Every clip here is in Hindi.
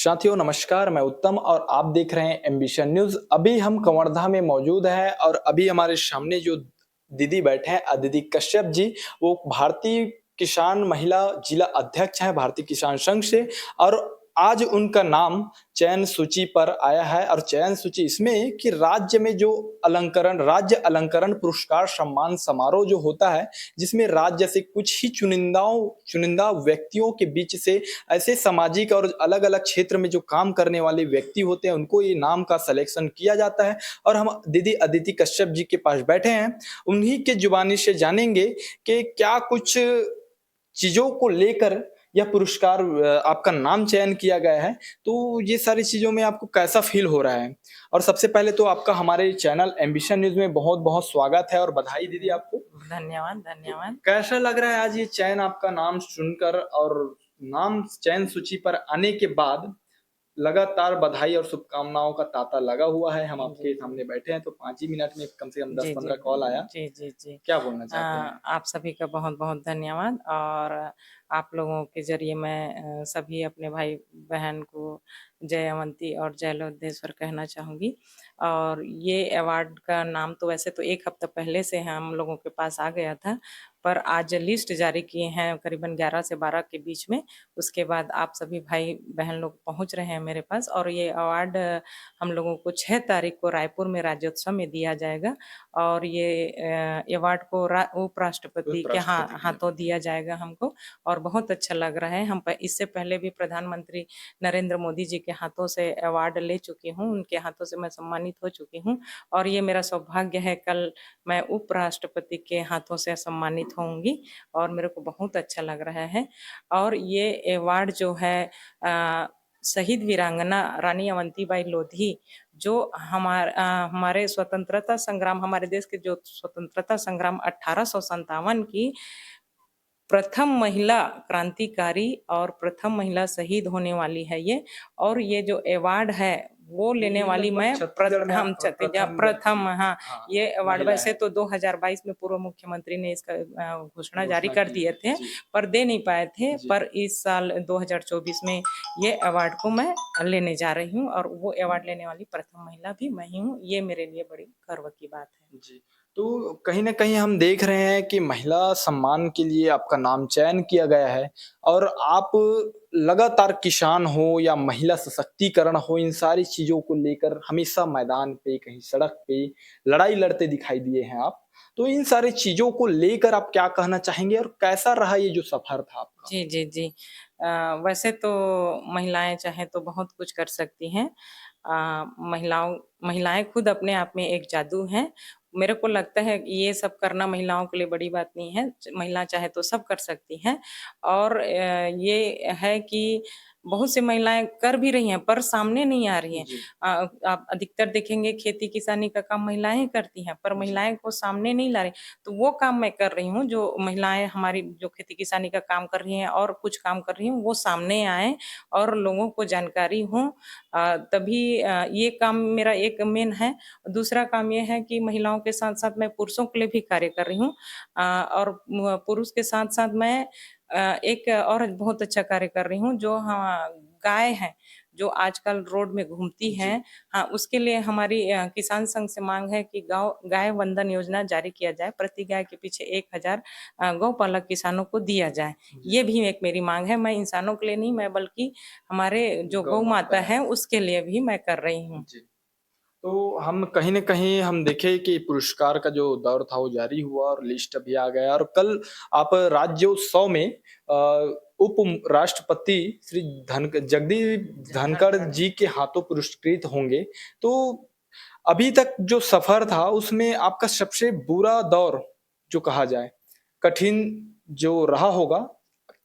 साथियों नमस्कार, मैं उत्तम और आप देख रहे हैं एम्बिशन न्यूज़। अभी हम कवर्धा में मौजूद हैं और अभी हमारे सामने जो दीदी बैठे हैं अदिति कश्यप जी, वो भारतीय किसान महिला जिला अध्यक्ष हैं भारतीय किसान संघ से और आज उनका नाम चयन सूची पर आया है और चयन सूची इसमें कि राज्य अलंकरण पुरस्कार सम्मान समारोह जो होता है, जिसमें राज्य से कुछ ही चुनिंदा व्यक्तियों के बीच से ऐसे सामाजिक और अलग-अलग क्षेत्र में जो काम करने वाले व्यक्ति होते हैं, उनको ये नाम का सिलेक्शन किया जाता है और हम दीदी अदिति कश्यप जी के पास बैठे हैं। उन्हीं के जुबानी से जानेंगे कि क्या कुछ चीज़ों को लेकर यह पुरस्कार आपका नाम चयन किया गया है, तो ये सारी चीज़ों में आपको कैसा फ़ील हो रहा है? और सबसे पहले तो आपका हमारे चैनल एम्बिशन न्यूज़ में बहुत-बहुत स्वागत है और बधाई दीदी आपको। धन्यवाद, धन्यवाद। कैसा लग रहा है आज ये चयन आपका नाम सुनकर और नाम चयन सूची पर आने के बाद लगातार बधाई और शुभकामनाओं का तांता लगा हुआ है। हम जी, आपके सामने बैठे हैं तो 5 ही मिनट में कम से कम जी, जी। 10-15 कॉल आया। जी, जी, जी। क्या बोलना चाहते हैं? आप सभी का बहुत-बहुत धन्यवाद और आप लोगों के ज़रिए मैं सभी अपने भाई-बहन को जय अवंती और जय लवदेश्वर कहना चाहूँगी। और ये अवार्ड का नाम तो वैसे तो 1 हफ़्ता पहले से हम लोगों के पास आ गया था, पर आज लिस्ट जारी किए हैं करीबन 11 से 12 के बीच में। उसके बाद आप सभी भाई-बहन लोग पहुँच रहे हैं मेरे पास और ये अवार्ड हम लोगों को 6 तारीख को रायपुर में राज्योत्सव में दिया जाएगा और ये अवार्ड को उपराष्ट्रपति के उपराष्ट्रपति की हाथों दिया जाएगा हमको और बहुत अच्छा लग रहा है। इससे पहले भी प्रधानमंत्री नरेंद्र मोदी जी के हाथों से अवार्ड ले चुकी हूँ, उनके हाथों से मैं सम्मानित हो चुकी हूँ और ये मेरा सौभाग्य है कल मैं उपराष्ट्रपति के हाथों से सम्मानित होंगी और मेरे को बहुत अच्छा लग रहा है। और ये अवार्ड जो है शहीद वीरांगना रानी अवंतीबाई लोधी जो हमारे स्वतंत्रता संग्राम हमारे देश के जो स्वतंत्रता संग्राम 1857 की प्रथम महिला क्रांतिकारी और प्रथम महिला शहीद होने वाली है ये और ये जो अवार्ड है वो लेने ये वाली लगभग मैं छत्तीसगढ़ में आप प्रथम हाँ, हाँ, ये अवार्ड महिला वैसे हैं। तो 2022 में पूर्व मुख्यमंत्री ने इसका घोषणा जारी घोषणा कर की दिए है। थे, जी, पर दे नहीं पाए थे। जी। पर इस साल 2024 में ये अवार्ड को मैं लेने जा रही हूँ और वो अवार्ड लेने वाली प्रथम महिला भी मैं ही हूँ। ये मेरे लिए बड़ी गर्व की बात है। जी, तो कहीं न कहीं हम देख रहे हैं कि महिला सम्मान के लिए आपका नाम चयन किया गया है और आप लगातार किसान हो या महिला सशक्तिकरण हो, इन सारी चीज़ों को लेकर हमेशा मैदान पे, कहीं सड़क पे लड़ाई लड़ते दिखाई दिए हैं आप। तो इन सारी चीज़ों को लेकर आप क्या कहना चाहेंगे और कैसा रहा ये जो सफ़र था आपका? जी, जी, जी। वैसे तो महिलाएँ चाहें तो बहुत कुछ कर सकती हैं। महिलाएँ खुद अपने आप में एक जादू हैं। मेरे को लगता है कि ये सब करना महिलाओं के लिए बड़ी बात नहीं है। महिला चाहे तो सब कर सकती हैं और ये है कि बहुत सी महिलाएँ कर भी रही हैं, पर सामने नहीं आ रही हैं। जी, आप अधिकतर देखेंगे खेती-किसानी का काम महिलाएँ ही करती हैं, पर जी, महिलाएँ को सामने नहीं ला रही। तो वो काम मैं कर रही हूँ, जो महिलाएँ हमारी जो खेती-किसानी का काम कर रही हैं और कुछ काम कर रही हूँ, वो सामने आएँ और लोगों को जानकारी हो। तभी ये काम मेरा एक मेन है। दूसरा काम ये है कि महिलाओं के साथ-साथ मैं पुरुषों के लिए भी कार्य कर रही हूँ और म पुरुष के साथ-साथ मैं एक और बहुत अच्छा कार्य कर रही हूँ, जो हाँ, गाय हैं, जो आजकल रोड में घूमती जी। हैं, हाँ, उसके लिए हमारी किसान संघ से माँग है कि गाय वंदन योजना जारी किया जाए, प्रति गाय के पीछे 1000 गौपालक किसानों को दिया जाए। जी, ये भी एक मेरी माँग है, मैं इंसानों के लिए नहीं, मैं बल्कि हमारे जो गौ गौ माता माता है। है, उसके लिए भी मैं कर रही हूँ। जी। तो हम कहीं न कहीं हम देखे कि पुरस्कार का जो दौर था वो जारी हुआ और लिस्ट अभी आ गया और कल आप राज्योत्सव में अ, उप राष्ट्रपति श्री जगदीप धनखड़ धनखड़ जी के हाथों पुरस्कृत होंगे। तो अभी तक जो सफ़र था उसमें आपका सबसे बुरा दौर जो कहा जाए, कठिन जो रहा होगा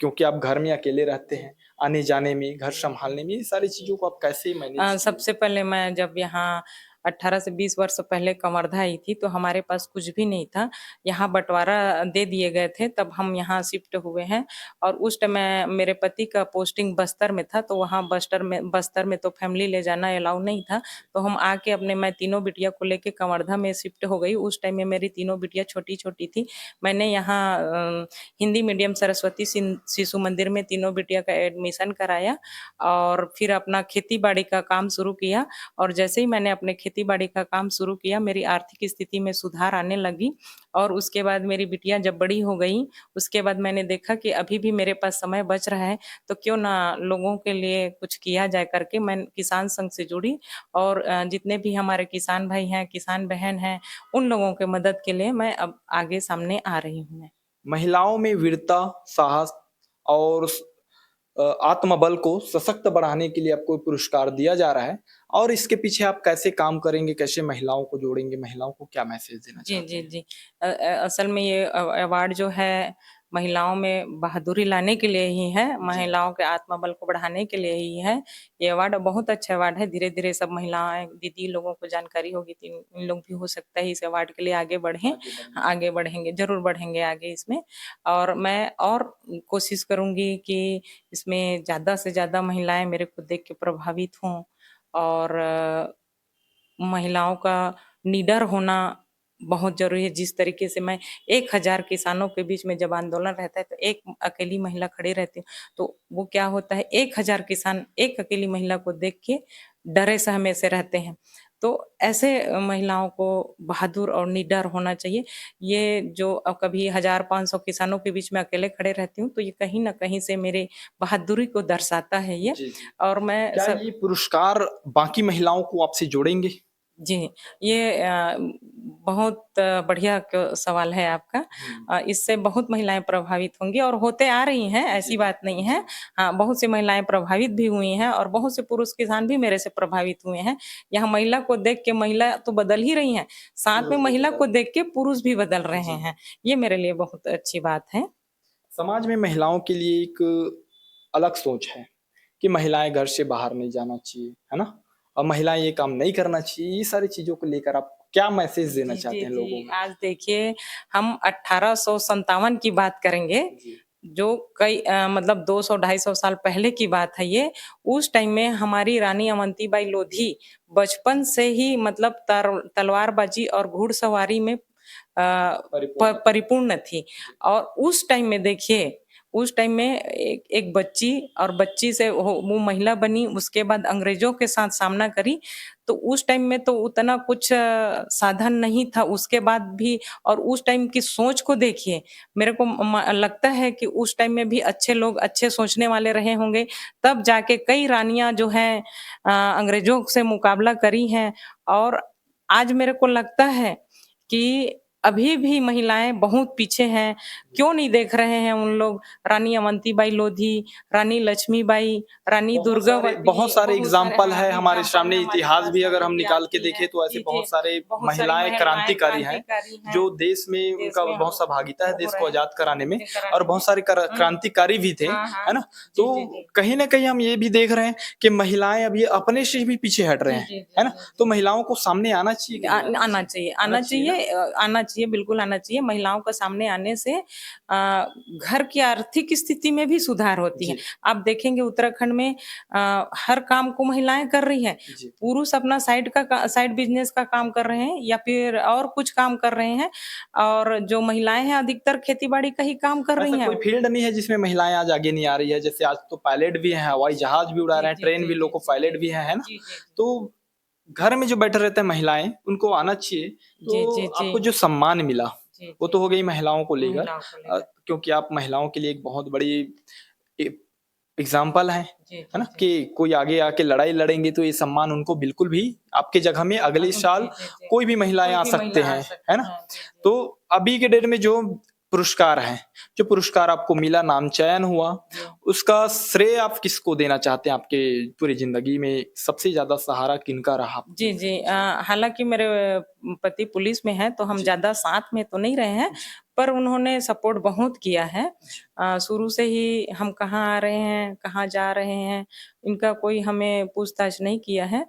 क्योंकि आप घर में अकेले रहते हैं, आने-जाने में, घर सँभालने में, ये सारी चीज़ों को आप कैसे मैनेज किए? सबसे पहले मैं जब यहाँ 18 से 20 वर्ष पहले कवर्धा आई थी, तो हमारे पास कुछ भी नहीं था। यहाँ बँटवारा दे दिए गए थे, तब हम यहाँ शिफ्ट हुए हैं और उस टाइम मेरे पति का पोस्टिंग बस्तर में था, तो वहाँ बस्तर में तो फैमिली ले जाना अलाउ नहीं था। तो हम आके मैं तीनों बिटिया को लेके कवर्धा में शिफ्ट हो गई। उस टाइम में मेरी तीनों बिटिया छोटी-छोटी थी। मैंने यहाँ हिंदी मीडियम सरस्वती शिशु मंदिर में तीनों बिटिया का एडमिशन कराया और फिर अपना खेती-बाड़ी का काम शुरू किया और जैसे ही मैंने अपने खेती-बाड़ी का काम शुरू किया, मेरी आर्थिक स्थिति में सुधार आने लगी और उसके बाद मेरी बिटिया जब बड़ी हो गई, उसके बाद मैंने देखा कि अभी भी मेरे पास समय बच रहा है, तो क्यों ना लोगों के लिए कुछ किया जाए करके मैं किसान संघ से जुड़ी और जितने भी हमारे किसान भाई हैं, किसान बहन हैं, उन लोगों के मदद के लिए मैं अब आगे सामने आ रही हूँ मैं। महिलाओं में वीरता, साहस और आत्मबल को सशक्त बढ़ाने के लिए आपको पुरस्कार दिया जा रहा है और इसके पीछे आप कैसे काम करेंगे, कैसे महिलाओं को जोड़ेंगे, महिलाओं को क्या मैसेज देना जी, चाहते जी, हैं? जी। असल में ये अवार्ड जो है महिलाओं में बहादुरी लाने के लिए ही है, जी, महिलाओं के आत्मबल को बढ़ाने के लिए ही है। ये अवार्ड बहुत अच्छा अवार्ड है, धीरे-धीरे सब महिलाएँ दीदी लोगों को जानकारी होगी तो इन लोग भी हो सकता है इस अवार्ड के लिए आगे बढ़ें, आगे बढ़ें। आगे बढ़ेंगे, ज़रूर बढ़ेंगे आगे इसमें और मैं और कोशिश करूँगी कि इसमें ज़्यादा से ज़्यादा महिलाएँ मेरे को देख के प्रभावित हों और महिलाओं का निडर होना बहुत ज़रूरी है। जिस तरीके से मैं 1000 किसानों के बीच में जब आंदोलन रहता है, तो एक अकेली महिला खड़ी रहती हूँ, तो वो क्या होता है 1000 किसान एक अकेली महिला को देख के डरे-सहमे से रहते हैं। तो ऐसे महिलाओं को बहादुर और निडर होना चाहिए। ये जो कभी 1000-500 किसानों के बीच में अकेले खड़े रहती हूँ, तो ये कहीं न कहीं से मेरे बहादुरी को दर्शाता है ये जी, जी। और मैं क्या सब ये पुरस्कार बाकी महिलाओं को आपसे जोड़ेंगे? जी, ये बहुत बढ़िया सवाल है आपका। हुँ। इससे बहुत महिलाएँ प्रभावित होंगी और होते आ रही हैं, जी, ऐसी बात नहीं है। जी। हाँ, बहुत सी महिलाएँ प्रभावित भी हुई हैं और बहुत से पुरुष किसान भी मेरे से प्रभावित हुए हैं। यहाँ महिला को देख के महिला तो बदल ही रही हैं, साथ में पुरुष भी महिला बदल को देख के पुरुष भी बदल रहे जी। हैं। ये मेरे लिए बहुत अच्छी बात है। समाज में महिलाओं के लिए एक अलग सोच है कि महिलाएँ घर से बाहर नहीं जाना चाहिए, है ना? और महिलाएँ ये काम नहीं करना चाहिए, ये सारी चीज़ों को लेकर आप क्या मैसेज देना जी, जी, चाहते हैं लोगों जी। में? आज देखिए हम 1857 की बात करेंगे, जी, जो कई मतलब 200 250 साल पहले की बात है ये। उस टाइम में हमारी रानी अवंतीबाई लोधी बचपन से ही मतलब तलवारबाजी और घुड़सवारी में परिपूर्ण थी। परिपूर्ण थी जी, और उस टाइम में देखिए, उस टाइम में एक एक बच्ची और बच्ची से वो महिला बनी, उसके बाद अंग्रेज़ों के साथ सामना करी, तो उस टाइम में तो उतना कुछ साधन नहीं था, उसके बाद भी और उस टाइम की सोच को देखिए, मेरे को लगता है कि उस टाइम में भी अच्छे लोग अच्छे सोचने वाले रहे होंगे, तब जाके कई रानियाँ जो हैं अंग्रेज़ों से मुकाबला करी हैं और आज मेरे को लगता है कि अभी भी महिलाएँ बहुत पीछे हैं। क्यों नहीं देख रहे हैं उन लोग रानी अवंतीबाई लोधी, रानी लक्ष्मीबाई, रानी बहुत दुर्गावती, सारे बहुत सारे एग्ज़ाम्पल हाँ, है हमारे एग्ज़ाम्पल सामने, है हमारे इतिहास पास भी अगर हम सामने निकाल के आती देखें हैं। तो ऐसे जी, जी, बहुत सारे बहुत सारी महिलाएँ महिलाएँ क्रांतिकारी हैं, क्रांतिकारी हैं, जो देश में देश उनका में बहुत सहभागिता है हो देश रहे को हैं, आज़ाद कराने में ये और कराने में। बहुत सारे हुँ, क्रांतिकारी भी थे, हाँ, है हाँ। ना? जी, जी, तो जी। कहीं न कहीं हम ये भी देख रहे हैं कि महिलाएँ अभी अपने से भी पीछे हट रहे जी, हैं, जी, है जी, ना? जी, तो जी। महिलाओं को सामने आना चाहिए कि नहीं आना आना चाहिए? चाहिए आना आना चाहिए ना? चाहिए आना चाहिए, बिल्कुल आना चाहिए। महिलाओं को सामने आने से घर की आर्थिक स्थिति में भी सुधार होती है। जी, आप देखेंगे उत्तराखंड में हर काम को महिलाएँ कर रही हैं। जी। पुरुष अपना साइड बिज़नेस का काम कर रहे हैं या फिर और कुछ काम कर रहे हैं और जो महिलाएँ हैं अधिकतर खेती-बाड़ी का ही काम कर ऐसा रही हैं। कोई फील्ड नहीं है जिसमें महिलाएँ आज आगे नहीं आ रही है, जैसे आज तो पायलट भी हैं, हवाई जहाज भी उड़ा जी, रहे हैं, जी, ट्रेन जी, भी जी, लोको जी, जी। पायलट भी हैं, है ना? जी, जी, जी। तो घर में जो बैठे रहते हैं महिलाएँ, उनको आना चाहिए। जी, तो जी, जी। आपको जो सम्मान मिला, जी, वो जी। तो हो गई महिलाओं को लेकर महिलाओं को लेकर। क्योंकि आप महिलाओं के लिए एक बहुत बड़ी ए एग्ज़ाम्पल हैं, जी, है जी, ना? जी। कि कोई आगे आके लड़ाई लड़ेंगे तो ये सम्मान उनको बिल्कुल भी आपकी जगह में अगले साल जी, जी, जी। कोई भी महिलाएँ कोई आ भी सकते महिला आ हैं, है सकती ना? हैं। जी, जी। तो अभी के डेट में जो पुरस्कार हैं, जो पुरस्कार आपको मिला, नामचयन हुआ, जी। उसका श्रेय आप किसको देना चाहते हैं? आपके पूरी ज़िंदगी में सबसे ज़्यादा सहारा किनका रहा आपके जी, लिए? जी। जी, हालाँकि मेरे पति पुलिस में हैं, तो हम जी, ज़्यादा साथ में तो नहीं रहे हैं, जी, पर उन्होंने सपोर्ट बहुत किया है। जी, शुरू से ही हम कहाँ आ रहे हैं, कहाँ जा रहे हैं, इनका कोई हमें पूछताछ नहीं किया है।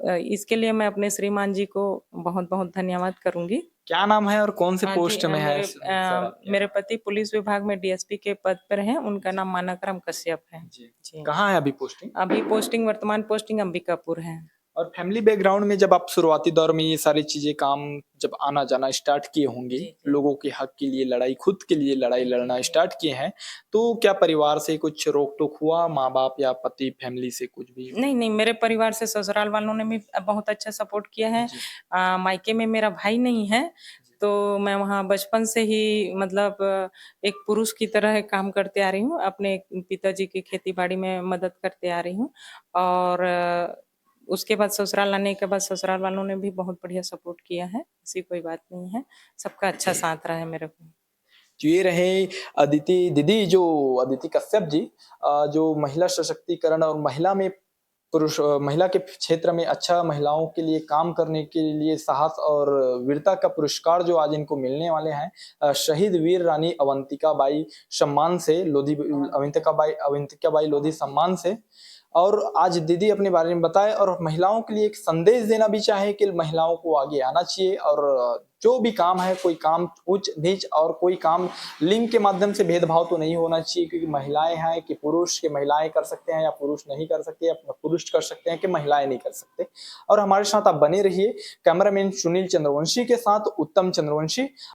इसके लिए मैं अपने श्रीमान जी को बहुत-बहुत धन्यवाद करूँगी। क्या नाम है और कौन से जी, पोस्ट में है मेरे सर आपके? मेरे पति पुलिस विभाग में डीएसपी के पद पर हैं, उनका नाम मानकराम कश्यप है। जी। जी। कहाँ है अभी पोस्टिंग? अभी वर्तमान पोस्टिंग अंबिकापुर है। और फैमिली बैकग्राउंड में जब आप शुरुआती दौर में ये सारी चीज़ें काम जब आना-जाना स्टार्ट किए होंगे, जी, जी। लोगों के हक के लिए लड़ाई, खुद के लिए लड़ाई जी, जी, लड़ना जी। स्टार्ट किए हैं, तो क्या परिवार से कुछ रोक-टोक हुआ, माँ-बाप या पति, फैमिली से कुछ भी? नहीं, नहीं, मेरे परिवार से ससुराल वालों ने भी बहुत अच्छा सपोर्ट किया है। जी, मायके में मेरा भाई नहीं है, जी। तो मैं वहाँ बचपन से ही मतलब एक पुरुष की तरह काम करते आ रही हूँ। अपने पिताजी की खेती-बाड़ी में मदद करते आ रही हूँ और उसके बाद ससुराल आने के बाद ससुराल वालों ने भी बहुत बढ़िया सपोर्ट किया है। ऐसी कोई बात नहीं है, सबका अच्छा साथ रहा है मेरे को। तो ये रहे अदिति दीदी जो अदिति कश्यप जी जो महिला सशक्तिकरण और महिला के क्षेत्र में अच्छा महिलाओं के लिए काम करने के लिए साहस और वीरता का पुरस्कार जो आज इनको मिलने वाले हैं शहीद वीर रानी अवंतिका बाई सम्मान से अवंतिका बाई लोधी सम्मान से और आज दीदी अपने बारे में बताए और महिलाओं के लिए एक संदेश देना भी चाहे कि महिलाओं को आगे आना चाहिए और जो भी काम है कोई काम उच्च नीच और कोई काम लिंग के माध्यम से भेदभाव तो नहीं होना चाहिए क्योंकि महिलाएं हैं कि पुरुष के महिलाएं कर सकते हैं या पुरुष नहीं कर सकते या पुरुष कर सकते हैं कि महिलाएं नहीं कर सकते और हमारे साथ आप बने रहिए कैमरामैन सुनील चंद्रवंशी के साथ उत्तम चंद्रवंशी